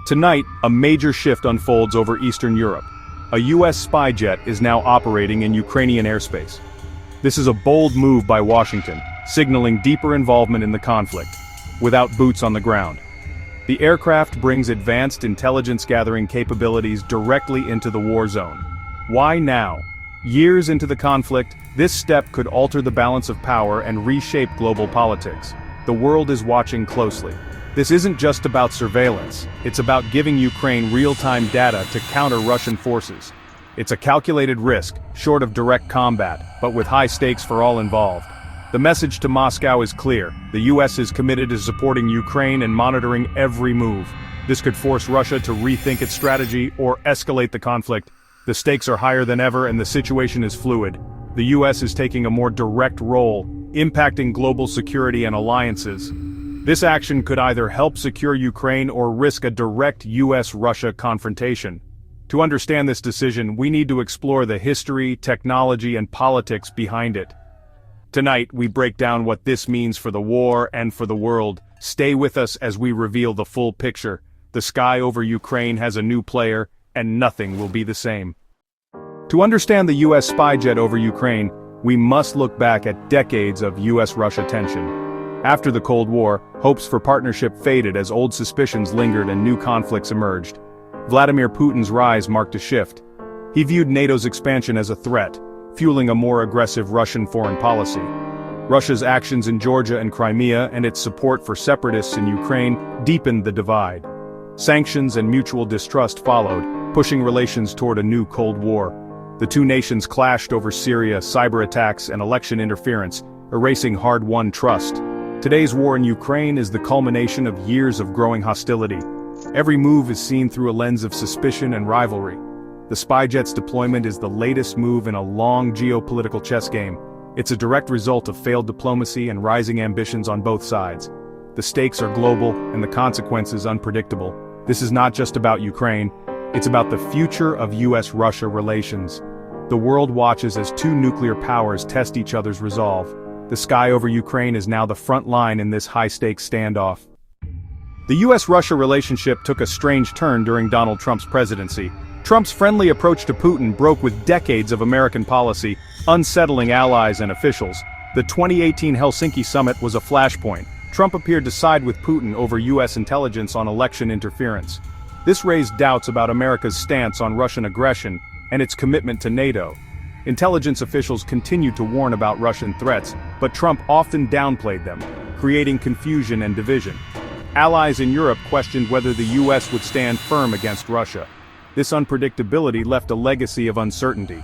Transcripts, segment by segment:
Tonight, a major shift unfolds over Eastern Europe. A US spy jet is now operating in Ukrainian airspace. This is a bold move by Washington, signaling deeper involvement in the conflict, without boots on the ground. The aircraft brings advanced intelligence-gathering capabilities directly into the war zone. Why now? Years into the conflict, this step could alter the balance of power and reshape global politics. The world is watching closely. This isn't just about surveillance, it's about giving Ukraine real-time data to counter Russian forces. It's a calculated risk, short of direct combat, but with high stakes for all involved. The message to Moscow is clear: the US is committed to supporting Ukraine and monitoring every move. This could force Russia to rethink its strategy or escalate the conflict. The stakes are higher than ever and the situation is fluid. The US is taking a more direct role, impacting global security and alliances. This action could either help secure Ukraine or risk a direct US-Russia confrontation. To understand this decision, we need to explore the history, technology, and politics behind it. Tonight, we break down what this means for the war and for the world. Stay with us as we reveal the full picture. The sky over Ukraine has a new player, and nothing will be the same. To understand the US spy jet over Ukraine, we must look back at decades of US-Russia tension. After the Cold War, hopes for partnership faded as old suspicions lingered and new conflicts emerged. Vladimir Putin's rise marked a shift. He viewed NATO's expansion as a threat, fueling a more aggressive Russian foreign policy. Russia's actions in Georgia and Crimea and its support for separatists in Ukraine deepened the divide. Sanctions and mutual distrust followed, pushing relations toward a new Cold War. The two nations clashed over Syria, cyber attacks, and election interference, erasing hard-won trust. Today's war in Ukraine is the culmination of years of growing hostility. Every move is seen through a lens of suspicion and rivalry. The spy jet's deployment is the latest move in a long geopolitical chess game. It's a direct result of failed diplomacy and rising ambitions on both sides. The stakes are global and the consequences unpredictable. This is not just about Ukraine, it's about the future of US-Russia relations. The world watches as two nuclear powers test each other's resolve. The sky over Ukraine is now the front line in this high-stakes standoff. The US-Russia relationship took a strange turn during Donald Trump's presidency. Trump's friendly approach to Putin broke with decades of American policy, unsettling allies and officials. The 2018 Helsinki summit was a flashpoint. Trump appeared to side with Putin over US intelligence on election interference. This raised doubts about America's stance on Russian aggression and its commitment to NATO. Intelligence officials continued to warn about Russian threats, but Trump often downplayed them, creating confusion and division. Allies in Europe questioned whether the US would stand firm against Russia. This unpredictability left a legacy of uncertainty.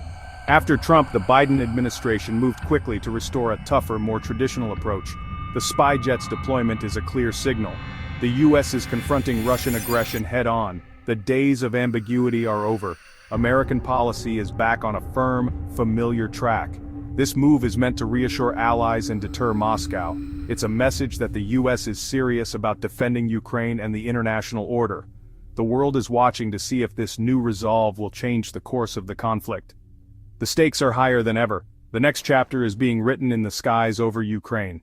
After Trump, the Biden administration moved quickly to restore a tougher, more traditional approach. The spy jet's deployment is a clear signal. The US is confronting Russian aggression head-on. The days of ambiguity are over. American policy is back on a firm, familiar track. This move is meant to reassure allies and deter Moscow. It's a message that the US is serious about defending Ukraine and the international order. The world is watching to see if this new resolve will change the course of the conflict. The stakes are higher than ever. The next chapter is being written in the skies over Ukraine.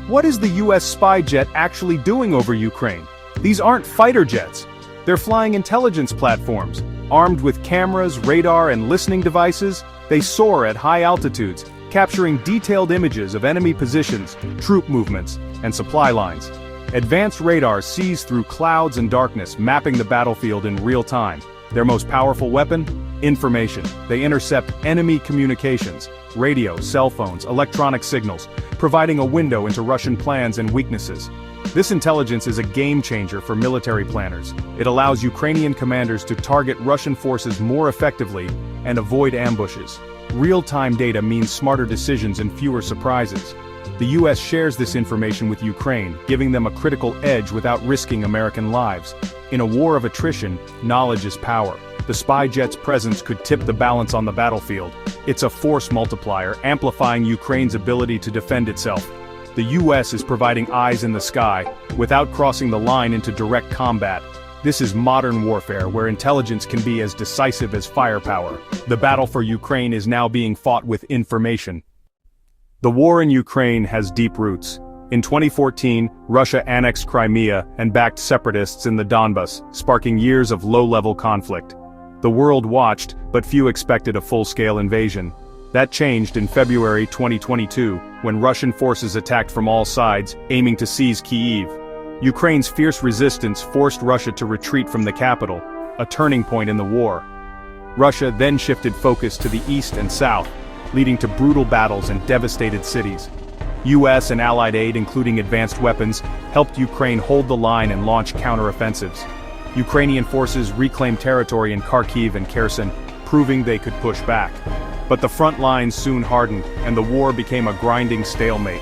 What is the US spy jet actually doing over Ukraine? These aren't fighter jets. They're flying intelligence platforms. Armed with cameras, radar, and listening devices, they soar at high altitudes, capturing detailed images of enemy positions, troop movements, and supply lines. Advanced radar sees through clouds and darkness, mapping the battlefield in real time. Their most powerful weapon? Information. They intercept enemy communications, radio, cell phones, electronic signals, providing a window into Russian plans and weaknesses. This intelligence is a game-changer for military planners. It allows Ukrainian commanders to target Russian forces more effectively and avoid ambushes. Real-time data means smarter decisions and fewer surprises. The US shares this information with Ukraine, giving them a critical edge without risking American lives. In a war of attrition, knowledge is power. The spy jet's presence could tip the balance on the battlefield. It's a force multiplier, amplifying Ukraine's ability to defend itself. The US is providing eyes in the sky, without crossing the line into direct combat. This is modern warfare, where intelligence can be as decisive as firepower. The battle for Ukraine is now being fought with information. The war in Ukraine has deep roots. In 2014, Russia annexed Crimea and backed separatists in the Donbas, sparking years of low-level conflict. The world watched, but few expected a full-scale invasion. That changed in February 2022, when Russian forces attacked from all sides, aiming to seize Kyiv. Ukraine's fierce resistance forced Russia to retreat from the capital, a turning point in the war. Russia then shifted focus to the east and south, leading to brutal battles and devastated cities. US and allied aid, including advanced weapons, helped Ukraine hold the line and launch counteroffensives. Ukrainian forces reclaimed territory in Kharkiv and Kherson, proving they could push back. But the front lines soon hardened, and the war became a grinding stalemate.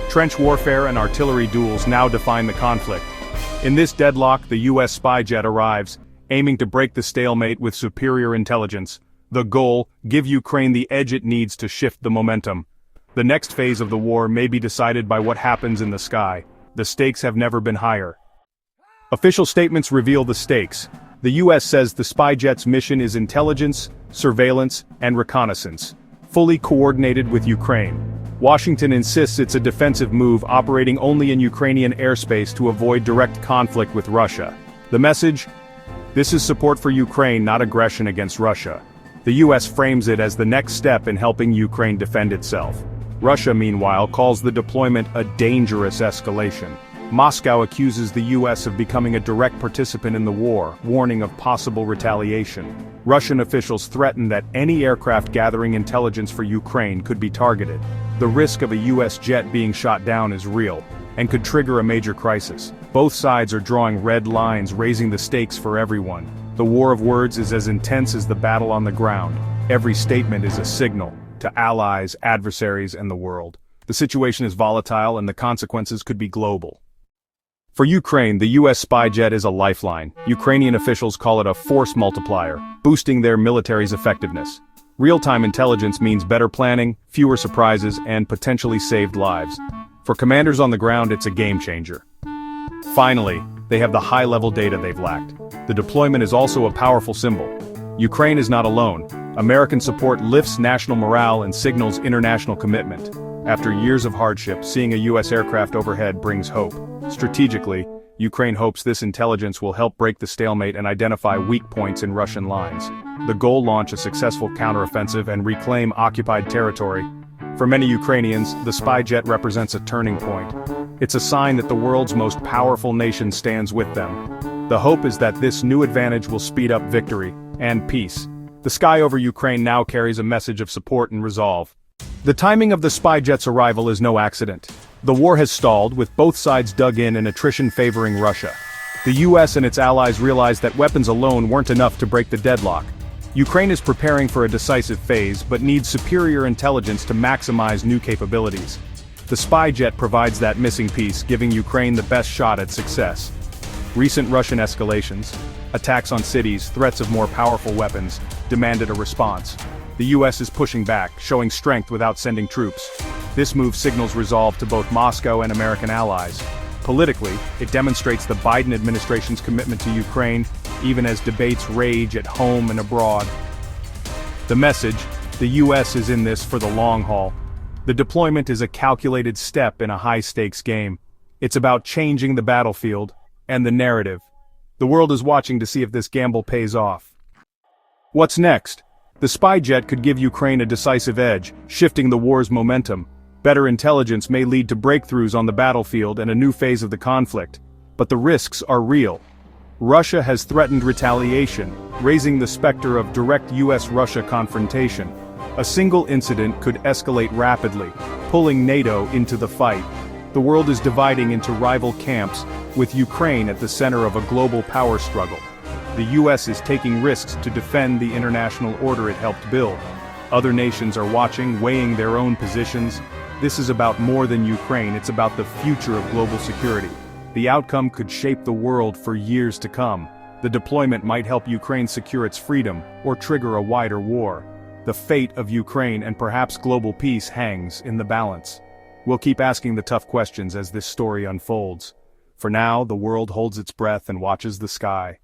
Trench warfare and artillery duels now define the conflict. In this deadlock, the US spy jet arrives, aiming to break the stalemate with superior intelligence. The goal: give Ukraine the edge it needs to shift the momentum. The next phase of the war may be decided by what happens in the sky. The stakes have never been higher. Official statements reveal the stakes. The US says the spy jet's mission is intelligence, surveillance, and reconnaissance, fully coordinated with Ukraine. Washington insists it's a defensive move operating only in Ukrainian airspace to avoid direct conflict with Russia. The message? This is support for Ukraine, not aggression against Russia. The US frames it as the next step in helping Ukraine defend itself. Russia, meanwhile, calls the deployment a dangerous escalation. Moscow accuses the US of becoming a direct participant in the war, warning of possible retaliation. Russian officials threaten that any aircraft gathering intelligence for Ukraine could be targeted. The risk of a US jet being shot down is real, and could trigger a major crisis. Both sides are drawing red lines, raising the stakes for everyone. The war of words is as intense as the battle on the ground. Every statement is a signal to allies, adversaries, and the world. The situation is volatile and the consequences could be global. For Ukraine, the US spy jet is a lifeline. Ukrainian officials call it a force multiplier, boosting their military's effectiveness. Real-time intelligence means better planning, fewer surprises, and potentially saved lives. For commanders on the ground, it's a game changer. Finally, they have the high-level data they've lacked. The deployment is also a powerful symbol. Ukraine is not alone. American support lifts national morale and signals international commitment. After years of hardship, seeing a US aircraft overhead brings hope. Strategically, Ukraine hopes this intelligence will help break the stalemate and identify weak points in Russian lines. The goal: launch a successful counteroffensive and reclaim occupied territory. For many Ukrainians, the spy jet represents a turning point. It's a sign that the world's most powerful nation stands with them. The hope is that this new advantage will speed up victory and peace. The sky over Ukraine now carries a message of support and resolve. The timing of the spy jet's arrival is no accident. The war has stalled, with both sides dug in and attrition favoring Russia. The US and its allies realized that weapons alone weren't enough to break the deadlock. Ukraine is preparing for a decisive phase, but needs superior intelligence to maximize new capabilities. The spy jet provides that missing piece, giving Ukraine the best shot at success. Recent Russian escalations, attacks on cities, threats of more powerful weapons, demanded a response. The US is pushing back, showing strength without sending troops. This move signals resolve to both Moscow and American allies. Politically, it demonstrates the Biden administration's commitment to Ukraine, even as debates rage at home and abroad. The message: the US is in this for the long haul. The deployment is a calculated step in a high-stakes game. It's about changing the battlefield and the narrative. The world is watching to see if this gamble pays off. What's next? The spy jet could give Ukraine a decisive edge, shifting the war's momentum. Better intelligence may lead to breakthroughs on the battlefield and a new phase of the conflict. But the risks are real. Russia has threatened retaliation, raising the specter of direct US-Russia confrontation. A single incident could escalate rapidly, pulling NATO into the fight. The world is dividing into rival camps, with Ukraine at the center of a global power struggle. The US is taking risks to defend the international order it helped build. Other nations are watching, weighing their own positions. This is about more than Ukraine, it's about the future of global security. The outcome could shape the world for years to come. The deployment might help Ukraine secure its freedom, or trigger a wider war. The fate of Ukraine and perhaps global peace hangs in the balance. We'll keep asking the tough questions as this story unfolds. For now, the world holds its breath and watches the sky.